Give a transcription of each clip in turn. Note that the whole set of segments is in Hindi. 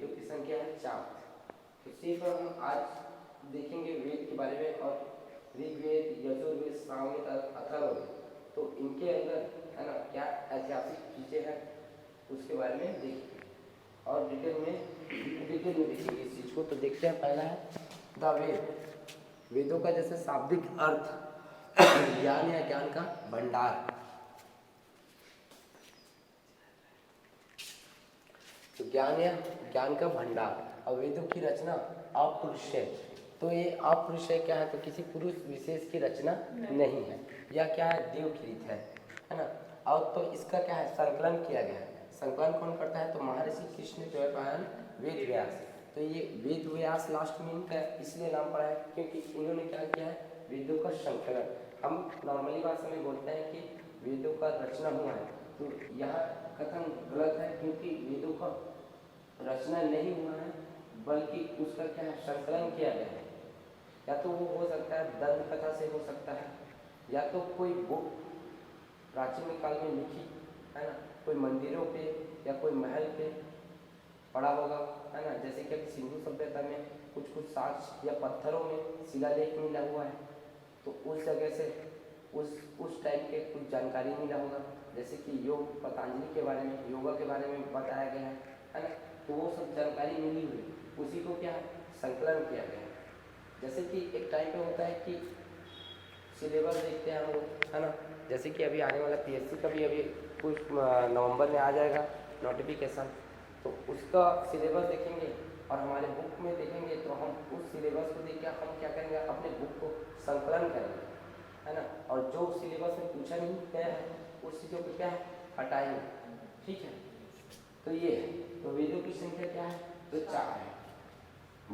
वेदों की संख्या है 4। तो सिर्फ हम आज देखेंगे वेद के बारे में और ऋग्वेद, यजुर्वेद, सामवेद, अथर्ववेद। तो इनके अंदर है ना क्या ऐतिहासिक चीजें हैं उसके बारे में देखेंगे और डिटेल में देखेंगे इस चीज को। तो देखते हैं, पहला है द वेद। वेदों का जैसे शाब्दिक अर्थ ज्ञान या ज्ञान का भंडार। तो ज्ञान या ज्ञान का भंडार। और वेदों की रचना अपरुषय। तो ये अपरुषय क्या है? तो किसी पुरुष विशेष की रचना नहीं है, या क्या है? देवकृत है ना। और तो इसका क्या है? संकलन किया गया है। संकलन कौन करता है? तो महर्षि कृष्णद्वैपायन वेद व्यास। तो ये वेद व्यास लास्ट में इनका इसलिए नाम पड़ा है क्योंकि इन्होंने क्या किया है? वेदों का संकलन। हम नॉर्मली भाषा में बोलते हैं कि वेदों का रचना हुआ है, तो यहाँ कथन गलत है क्योंकि वेदों का रचना नहीं हुआ है बल्कि उसका क्या है? संकलन किया गया है। या तो वो हो सकता है दंत कथा से हो सकता है, या तो कोई बुक प्राचीन काल में लिखी है ना, कोई मंदिरों पे या कोई महल पे पड़ा होगा है ना। जैसे कि सिंधु सभ्यता में कुछ साक्ष्य या पत्थरों में शिलालेख मिला हुआ है, तो उस जगह से उस टाइप के कुछ जानकारी मिला होगा। जैसे कि योग पतंजलि के बारे में, योगा के बारे में बताया गया है ना। तो वो सब जानकारी मिली हुई, उसी को क्या है? संकलन किया गया है। जैसे कि एक टाइम पे होता है कि सिलेबस देखते हैं हम लोग है ना। जैसे कि अभी आने वाला पीएससी का भी अभी कुछ नवंबर में आ जाएगा नोटिफिकेशन, तो उसका सिलेबस देखेंगे और हमारे बुक में देखेंगे, तो हम उस सिलेबस को देख के हम क्या करेंगे? अपने बुक को संकलन करेंगे है ना। और जो सिलेबस में पूछा नहीं गया है उस चीज़ों को क्या है? हटाएंगे। ठीक है, तो ये है। तो वेदों की संख्या क्या है? तो 4 है।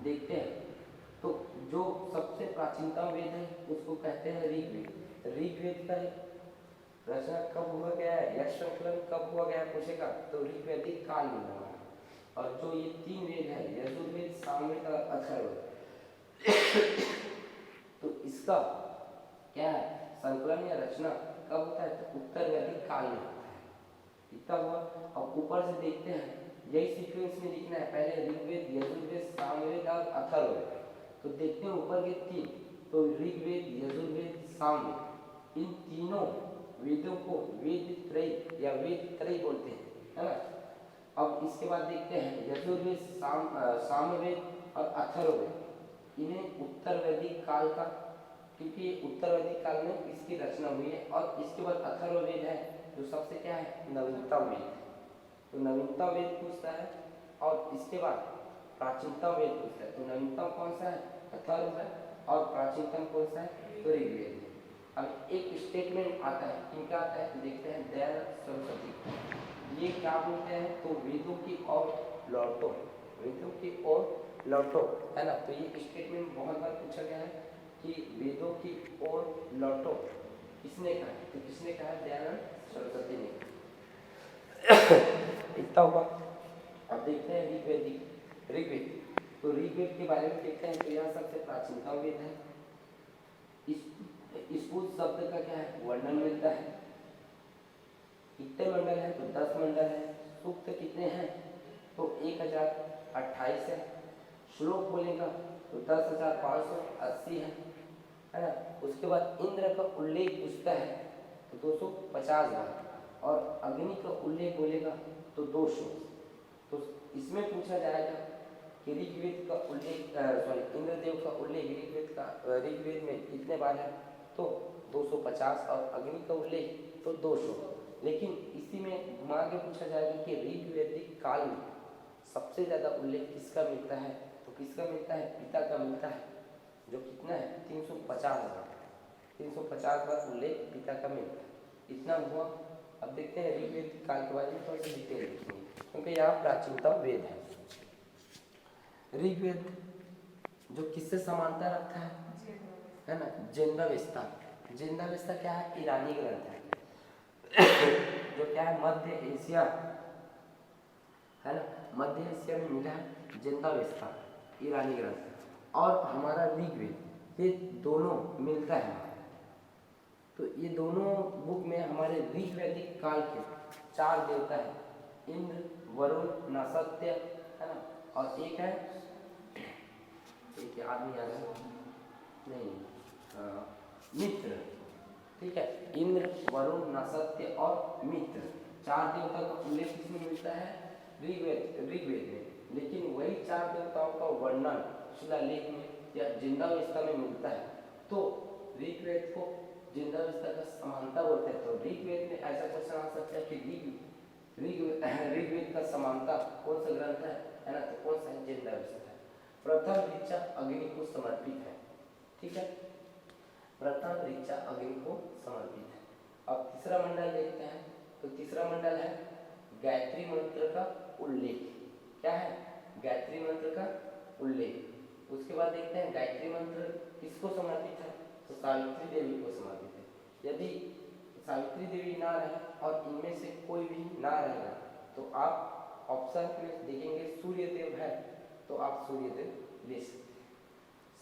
देखते हैं, तो जो सबसे प्राचीनतम वेद है उसको कहते हैं ऋग्वेद। ऋग्वेद का रचना कब हुआ गया है या संकलन कब हुआ गया है पूछेगा तो ऋग्वैदिक काल में हुआ है। और जो ये 3 वेद है, यजुर्वेद, सामवेद और अथर्ववेद, तो इसका क्या है? संकलन या रचना कब होता है? तो उत्तर वैदिक काल में होता है। इतना हुआ। अब ऊपर से देखते हैं, यही सीक्वेंस में लिखना है, पहले ऋग्वेद, यजुर्वेद, सामवेद और अथर्ववेद। तो देखते हैं ऊपर के 3, तो ऋग्वेद, यजुर्वेद, सामवेद, इन तीनों वेदों को वेद त्रय या वेद त्रय बोलते हैं है ना। अब इसके बाद देखते हैं यजुर्वेद, सामवेद और अथर्ववेद, इन्हें उत्तर वैदिक काल का, क्योंकि उत्तर वैदिक काल में इसकी रचना हुई है। और इसके बाद अथर्ववेद है जो सबसे क्या है? नवीनतम वेद। तो नवीनतम वेद पूछता है और इसके बाद प्राचीनतम वेद पूछता है। तो नवीनतम कौन सा है? अथर्व है। और प्राचीनतम कौन सा है? तो ऋग्वेद है। अब एक स्टेटमेंट आता है, किनका आता है? देखते हैं, दयानंद सरस्वती। ये क्या बोलते हैं? तो वेदों की ओर लौटो, वेदों की ओर लौटो है ना। तो ये स्टेटमेंट बहुत बार पूछा गया है कि वेदों की ओर लौटो किसने कहा है? तो किसने कहा है? दयानंद सरस्वती ने। इतना हुआ। अब देखते हैं ऋग्वेद। तो ऋग्वेद के बारे में देखते हैं, तो यह सबसे प्राचीनतम वेद है। स्फूल शब्द का क्या है? वर्णन मिलता है। कितने मंडल है? तो 10 मंडल है। सूक्त कितने हैं? तो 1028 है। श्लोक बोलेगा तो 10,580 है ना। उसके बाद इंद्र का उल्लेख पूछता है तो 250 बार, और अग्नि का उल्लेख बोलेगा तो 200। तो इसमें पूछा जाएगा कि ऋग्वेद का उल्लेख इंद्रदेव का उल्लेख ऋग्वेद में कितने बार है? तो 250, और अग्नि का उल्लेख तो 200। लेकिन इसी में घुमा के पूछा जाएगा कि ऋग्वैदिक काल में सबसे ज़्यादा उल्लेख किसका मिलता है? तो किसका मिलता है? पिता का मिलता है, जो कितना है? 350 बार। 350 बार उल्लेख पिता का मिलता है। इतना हुआ। अब देखते हैं ऋग्वेद काल के बारे में थोड़ा सा डिटेल लिखेंगे क्योंकि यहाँ प्राचीनतम वेद है। ऋग्वेद जो किससे समानता रखता है ना? जिंदावेस्ता। जिंदावेस्ता क्या है? ईरानी ग्रंथ है जो क्या है? मध्य एशिया है ना, मध्य एशिया में मिला है जिंदावेस्ता, ईरानी ग्रंथ। और हमारा ऋग्वेद, ये दोनों मिलता है। तो ये दोनों बुक में हमारे ऋग्वैदिक काल के 4 देवता हैं, इंद्र, वरुण, नसत्य है ना, और एक है, एक याद नहीं आ रहा, नहीं, मित्र। ठीक है, इंद्र, वरुण, नसत्य और मित्र, 4 देवता का उल्लेख किसमें मिलता है? ऋग्वेद में। लेकिन वही 4 देवताओं का वर्णन शिलालेख में या जिंदावस्था में मिलता है। तो ऋग्वेद को जिंदावस्था का समानता बोलते हैं। तो ऋग्वेद में ऐसा क्वेश्चन आ सकता है कि ऋग्वेद का समानता कौन सा ग्रंथ है ना? तो कौन सा है? जिंदावस्था है। प्रथम ऋचा अग्नि को समर्पित है। ठीक है, प्रथम ऋचा अग्नि को समर्पित है। अब तीसरा मंडल देखते हैं। तो तीसरा मंडल है गायत्री मंत्र का उल्लेख। क्या है? गायत्री मंत्र का उल्लेख। उसके बाद देखते हैं गायत्री मंत्र किसको समर्पित है? तो सावित्री देवी को समर्पित है। यदि सावित्री देवी ना रहे और इनमें से कोई भी ना रहेगा तो आप ऑप्शन में देखेंगे सूर्यदेव है, तो आप सूर्यदेव ले सकते हैं।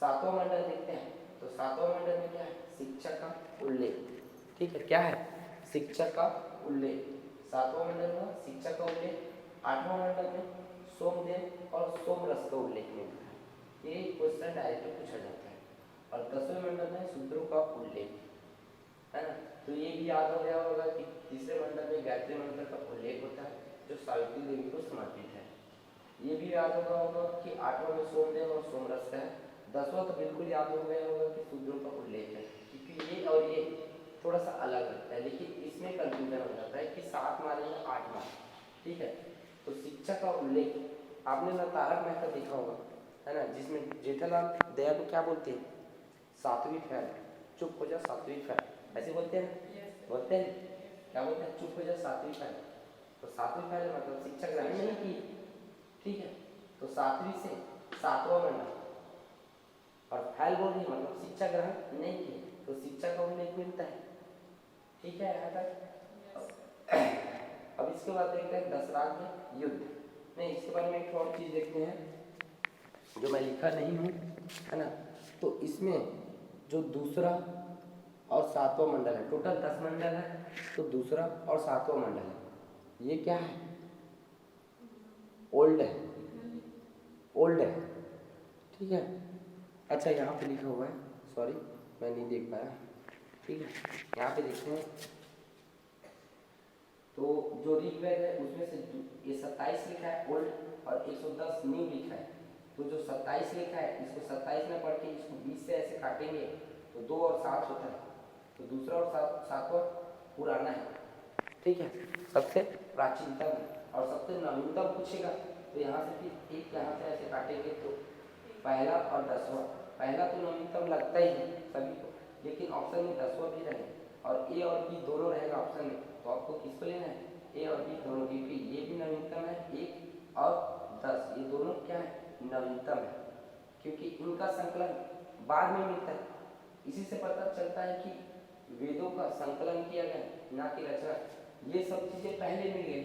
7वां मंडल देखते हैं। तो 7वां मंडल में क्या है? शिक्षा का उल्लेख। ठीक है, क्या है? शिक्षा का उल्लेख। 7वां मंडल में शिक्षा का उल्लेख। 8वां मंडल में सोमदेव और सोमरस का उल्लेख मिलता है। ये क्वेश्चन डायरेक्ट पूछा जाता है। और 10वें मंडल में शूद्रों का उल्लेख है ना। तो ये भी याद हो गया होगा कि तीसरे मंडल में गायत्री मंत्र का उल्लेख होता है जो सावित्री देवी को समर्पित है। ये भी याद होगा कि 8वां में सोमदेव और सोमरस का है। 10वां तो बिल्कुल याद हो गया होगा कि शूद्रों का उल्लेख है, क्योंकि ये और ये थोड़ा सा अलग लगता है, लेकिन इसमें कंफ्यूजन हो जाता है कि 7 मारे या 8 मारे। ठीक है, तो शिक्षा का उल्लेख आपने ना तारक मेहता देखा होगा है ना, जिसमें जेठालाल दया को क्या बोलते हैं? 7वीं फैल, चुप हो जा 7वीं फैल, ऐसे बोलते हैं। बोलते हैं क्या बोलते हैं? चुप हो जा 7वीं फैल। तो 7वीं फैल मतलब शिक्षा ग्रहण नहीं की। ठीक है, तो 7वीं से 7वां मंडल और फैल बोल रही मतलब शिक्षा ग्रहण नहीं की, तो शिक्षा का उल्लेख मिलता है। ठीक है, यहाँ तक। अब इसके बाद देखते हैं दशराग युद्ध। नहीं, इसके बाद में एक और चीज देखते हैं जो मैं लिखा नहीं हूँ है ना। तो इसमें जो दूसरा और 7वां मंडल है, टोटल 10 मंडल है, तो दूसरा और 7वां मंडल है, ये क्या है? ओल्ड है, ओल्ड है। ठीक है, अच्छा यहाँ पे लिखा हुआ है, सॉरी मैं नहीं देख पाया। ठीक है, यहाँ पे देखते हैं। तो जो ऋग्वेद है उसमें से ये 27 लिखा है ओल्ड और 110 न्यू लिखा है। तो जो 27 लिखा है इसको 27 में पढ़ के इसको 20 से ऐसे काटेंगे तो 2 और 7 होता है। तो दूसरा और 7वां पुराना है। ठीक है, सबसे प्राचीनतम है। और सबसे नवीनतम पूछेगा तो यहाँ से फिर एक यहाँ से ऐसे काटेंगे तो पहला और 10वां। पहला तो नवीनतम लगता ही है सभी को, लेकिन ऑप्शन में 10वां भी रहे और ए और बी दोनों रहेगा ऑप्शन में, तो आपको किसको लेना है? ए और बी दोनों, क्योंकि ये भी नवीनतम है 1 और 10, ये दोनों क्या है? नवीनतम है, क्योंकि इनका संकलन बाद में मिलता है। इसी से पता चलता है कि वेदों का संकलन किया गया, ना कि रचना। ये सब चीजें पहले मिल गई।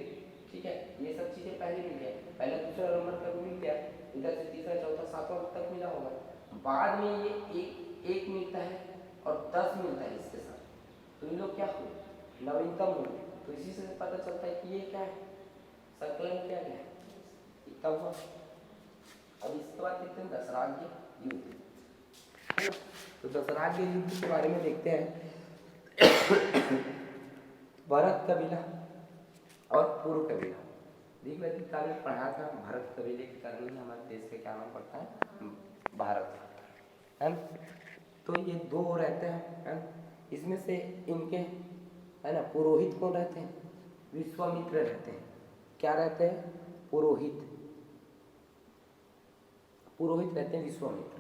ठीक है, ये सब चीजें पहले मिल गई, पहला दूसरा नंबर तक मिल गया, इधर से तीसरा चौथा 7वां तक मिला होगा। बाद में ये एक मिलता है और 10 मिलता है इसके साथ, तो ये लोग क्या हुए? नवीनतम हुए। तो इसी से पता चलता है कि ये क्या है? संकलन किया गया है। इतना हुआ। अब इसके बाद देखते हैं दशराग्य युद्ध। तो दशराग्य युद्ध के बारे में देखते हैं। भरत कबीला और पूर्व कबीला। ऋग्वेदिक काल में पढ़ा था भरत कबीले के कारण ही हमारे देश का क्या नाम पड़ता है? भारत है ना। तो ये 2 रहते हैं है ना। इसमें से इनके है ना पुरोहित कौन रहते हैं? विश्वामित्र रहते हैं। क्या रहते हैं? पुरोहित। पुरोहित रहते हैं विश्वामित्र।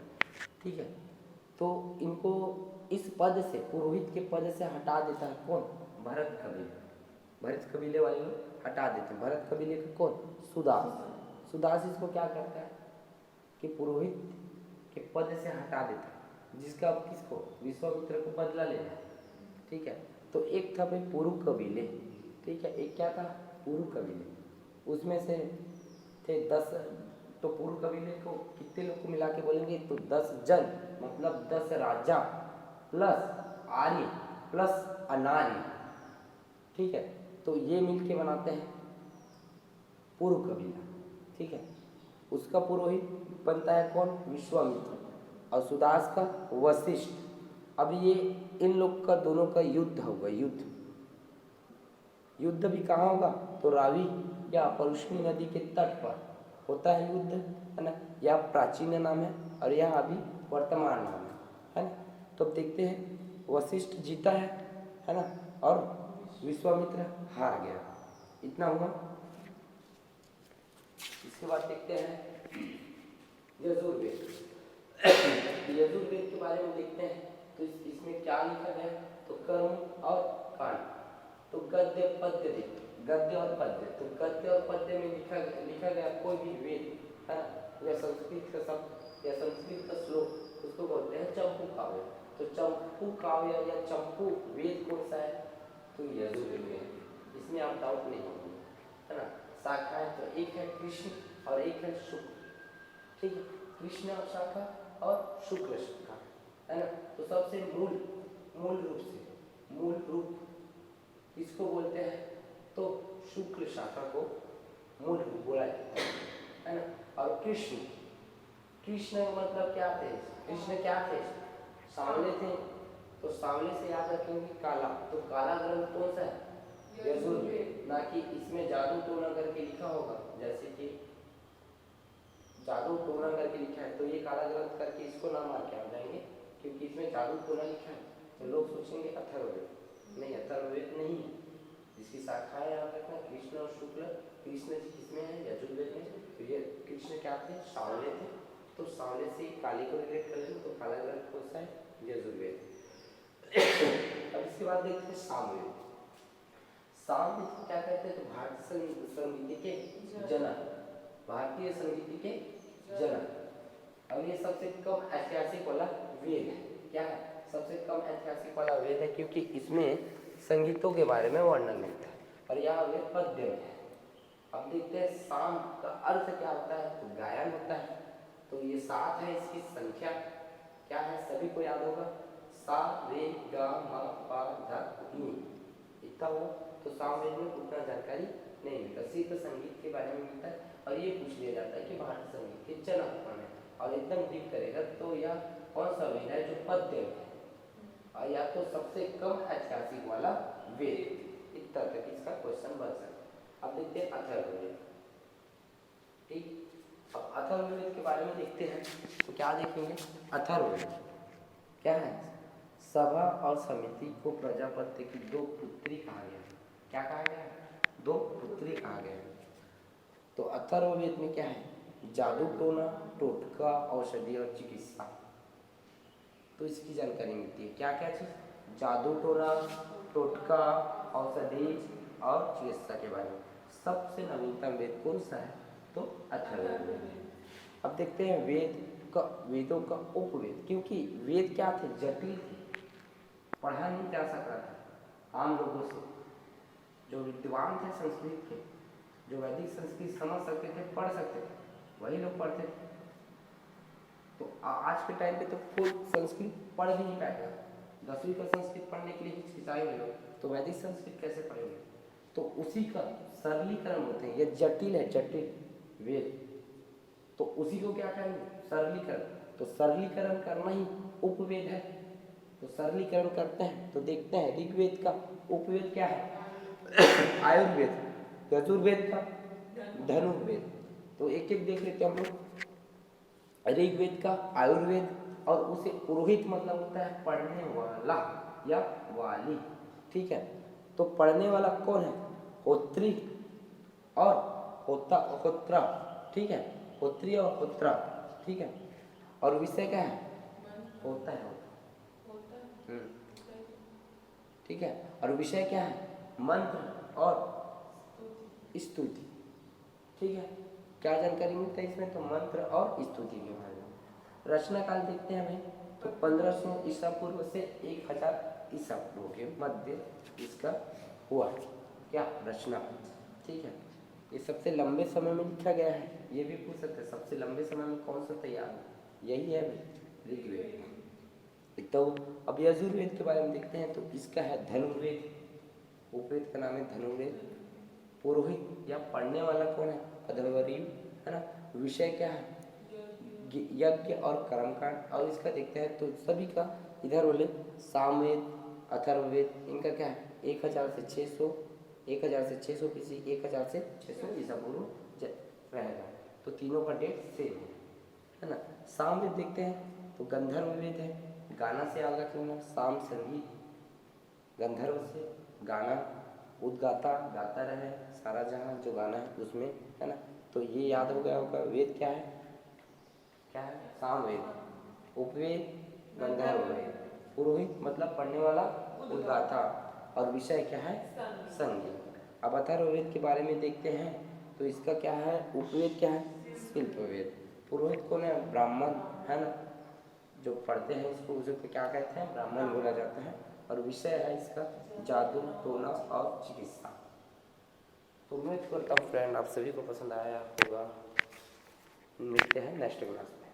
ठीक है, तो इनको इस पद से, पुरोहित के पद से हटा देता है कौन? भरत कबीले। भरत कबीले वाले लोग हटा देते हैं। भरत कबीले का कौन? सुदास। सुदास इसको क्या करता है कि पुरोहित के पद से हटा देता है, जिसका अब किसको? विश्वामित्र को बदला लेना है। ठीक है, तो एक था भाई पुरु कबीले। ठीक है, एक क्या था? पुरु कबीले। उसमें से थे 10। तो पुरु कबीले को कितने लोग को मिला के बोलेंगे? तो 10 जन, मतलब 10 राजा प्लस आर्य प्लस अनार्य। ठीक है, तो ये मिल के बनाते हैं पुरु कबीला। ठीक है, उसका पुरोहित बनता है कौन? विश्वामित्र। और सुदास का वशिष्ठ। अब ये इन लोग का दोनों का युद्ध होगा। युद्ध भी कहाँ होगा? तो रावी या परुष्णी नदी के तट पर होता है युद्ध, है ना। यह प्राचीन नाम है और यह अभी वर्तमान नाम है ना। तो अब देखते हैं, वशिष्ठ जीता है ना, और विश्वामित्र हार गया। इतना हुआ। इसके बाद देखते हैं यजुर्वेद। यजुर्वेद के बारे में देखते हैं तो इसमें क्या लिखा गया? तो कर्म और कांड। तो गद्य पद्य, गद्य और पद्य। तो गद्य और पद्य में लिखा गया कोई भी वेद है या संस्कृत का शब्द या संस्कृत का श्लोक, उसको बोलते हैं चंपू काव्य। तो चंपू काव्य या चंपू वेद कौन सा है? तो यजुर्वेद है। इसमें आप डाउट नहीं होंगे, है ना। शाखाएं तो एक है कृष्ण और एक है शुक्ल, ठीक है। कृष्ण और शाखा और शुक्ल शाखा, है ना। तो सबसे मूल रूप किसको बोलते हैं? तो शुक्ल शाखा को मूल रूप बोला जाता है ना। और कृष्ण का मतलब क्या थे? कृष्ण क्या थे? सांवले थे। तो सांवले से याद रखेंगे काला। तो काला ग्रंथ कौन सा है? यजुर्वेद। ना कि इसमें जादू टोना करके लिखा होगा, जैसे कि जादू टोना करके लिखा है तो ये काला ग्रंथ करके इसको ना मार के आ जाएंगे, क्योंकि इसमें जादू टोना लिखा है। तो लोग सोचेंगे अथर्ववेद। नहीं, अथर्ववेद नहीं है। जिसकी शाखाएं याद रखना कृष्ण और शुक्ल। कृष्ण जी किसमें है? यजुर्वेद में। तो ये कृष्ण क्या थे? सांवले थे। तो सांवले से काली को रिलेट कर लेंगे तो काला ग्रंथ कौन सा है? यजुर्वेद। अब इसके बाद देखते हैं सामवेद। सामवेद को क्या कहते हैं? तो भारतीय संगीत के जनक, भारतीय संगीत के जनक। अब ये सबसे कम ऐतिहासिक वाला वेद है। क्या है? सबसे कम ऐतिहासिक वाला वेद है, क्योंकि इसमें संगीतों के बारे में वर्णन मिलता है और यह वेद पद्य में है। अब देखते हैं साम का अर्थ क्या होता है? तो गायन होता है। तो ये 7 है, इसकी संख्या क्या है? सभी को याद होगा, सा रे गा मा पा धा नी। इतना हुआ। तो सामवेद में उतना जानकारी नहीं मिलता, सिर्फ संगीत के बारे में मिलता है। और ये पूछ लिया जाता है कि भारतीय संगीत के जनक कौन है, और एकदम डीप करेगा तो यह कौन सा वेद है जो पद्य में है, और या तो सबसे कम ऐतिहासिक वाला वेद। इतना तक इसका क्वेश्चन बन सकता है। अब देखते हैं अथर्ववेद। ठीक, अब अथर्ववेद के बारे में देखते हैं तो क्या देखेंगे? अथर्ववेद क्या है? सभा और समिति को प्रजापति की 2 पुत्री कहा गया है। क्या कहा गया है? 2 पुत्री कहा गया है। तो अथर्ववेद में क्या है? जादू टोना, टोटका, औषधि और चिकित्सा। तो इसकी जानकारी मिलती है। क्या क्या चीज? जादू टोना, टोटका, औषधि और चिकित्सा के बारे में। सबसे नवीनतम वेद कौन सा है? तो अथर्ववेद। अब देखते हैं वेदों का उपवेद, क्योंकि वेद क्या थे? जटिल थे, पढ़ा नहीं जा सकता था आम लोगों से। जो विद्वान थे संस्कृत के, जो वैदिक संस्कृत समझ सकते थे, पढ़ सकते थे, वही लोग पढ़ते थे। तो आज के टाइम पे तो कोई संस्कृत पढ़ भी नहीं पाएगा। 10वीं का संस्कृत पढ़ने के लिए हिचकिचाएंगे लोग, तो वैदिक संस्कृत कैसे पढ़ेंगे? तो उसी का सरलीकरण होते हैं। ये जटिल है, जटिल वेद, तो उसी को क्या कहेंगे? सरलीकरण। तो सरलीकरण करना ही उपवेद है। तो सरलीकरण करते हैं तो देखते हैं ऋग्वेद का उपवेद क्या है? आयुर्वेद। यजुर्वेद का धनुर्वेद। तो एक एक देख लेते हैं हम लोग। ऋग्वेद का आयुर्वेद, और उसे पुरोहित मतलब होता है पढ़ने वाला या वाली, ठीक है। तो पढ़ने वाला कौन है? होत्री और होत्रा, ठीक है। होत्री और होत्रा, ठीक है। और विषय क्या है? होता है, ठीक है। और विषय क्या है? मंत्र और स्तुति, ठीक है। क्या जानकारी मिलता है इसमें? तो मंत्र और स्तुति के बारे में। रचना काल देखते हैं हमें, तो 1500 ईसा पूर्व से 1000 ईसा पूर्व के मध्य इसका हुआ क्या? रचना, ठीक है। ये सबसे लंबे समय में लिखा गया है। ये भी पूछ सकते हैं सबसे लंबे समय में कौन सा तैयार है? यही है ऋग्वेद। तो अब यजुर्वेद के बारे में देखते हैं, तो इसका है धनुर्वेद। उपवेद का नाम है धनुर्वेद। पुरोहित या पढ़ने वाला कौन है? अध्वर्यु, है ना। विषय क्या है, यज्ञ और कर्मकांड। और इसका देखते हैं तो सभी का इधर बोले सामवेद, अथर्ववेद, इनका क्या है 1000 से 600, 1000 से 600 किसी 1000 से 600 ईसा पूर्व रहेगा। तो तीनों का डेट सेम है ना। सामवेद देखते हैं तो गंधर्व वेद है, गाना से आगा क्यों ना, साम संगीत, गंधर्व से गाना, उद्गाता गाता रहे सारा जहां, जो गाना है उसमें है ना। तो ये याद हो गया होगा। वेद क्या है, क्या है सामवेद, उपवेद गंधर्व वेद, पुरोहित मतलब पढ़ने वाला उद्गाता, और विषय क्या है संगीत। अब अथर्ववेद के बारे में देखते हैं तो इसका क्या है, उपवेद क्या है शिल्पवेद, पुरोहित कौन है ब्राह्मण है ना, जो पढ़ते हैं इसको उसे क्या कहते हैं ब्राह्मण बोला जाता है। और विषय है इसका जादू, टोना और चिकित्सा। तो उम्मीद करता हूँ फ्रेंड आप सभी को पसंद आया होगा। मिलते हैं नेक्स्ट क्लास में।